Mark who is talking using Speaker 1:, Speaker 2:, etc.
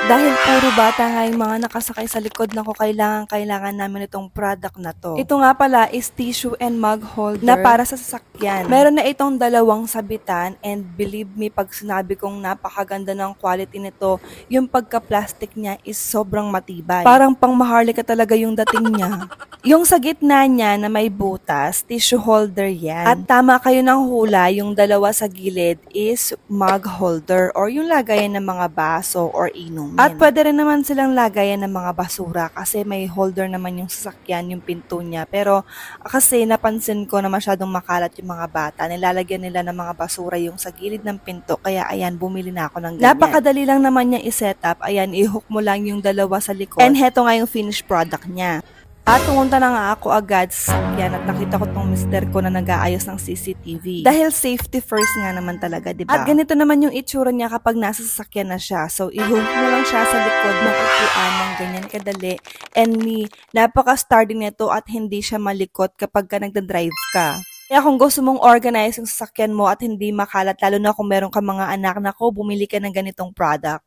Speaker 1: Dahil puro bata nga yung mga nakasakay sa likod, nako, kailangan namin itong product na to. Ito nga pala is tissue and mug holder na para sa sasakyan. Meron na itong dalawang sabitan and believe me pag sinabi kong napakaganda ng quality nito, yung pagka-plastic niya is sobrang matibay. Parang pang Maharlika talaga yung dating niya. Yung sa gitna niya na may butas, tissue holder yan. At tama kayo ng hula, yung dalawa sa gilid is mug holder or yung lagayan ng mga baso or inumin. At pwede rin naman silang lagayan ng mga basura kasi may holder naman yung sasakyan, yung pinto niya. Pero kasi napansin ko na masyadong makalat yung mga bata, nilalagyan nila ng mga basura yung sa gilid ng pinto. Kaya ayan, bumili na ako ng ganyan. Napakadali lang naman niya i-set up. Ayan, i-hook mo lang yung dalawa sa likod. And heto nga yung finished product niya. At pumunta na nga ako agad sa sasakyan at nakita ko tong mister ko na nag-aayos ng CCTV. Dahil safety first nga naman talaga, diba? At ganito naman yung itsura niya kapag nasa sasakyan na siya. So, i-hook mo lang siya sa likod ng upuan ng ganyan kadali. And napaka-sturdy nito at hindi siya malikot kapag ka nagda-drive ka. Kaya kung gusto mong organize yung sasakyan mo at hindi makalat, lalo na kung meron ka mga anak, nako, bumili ka ng ganitong product.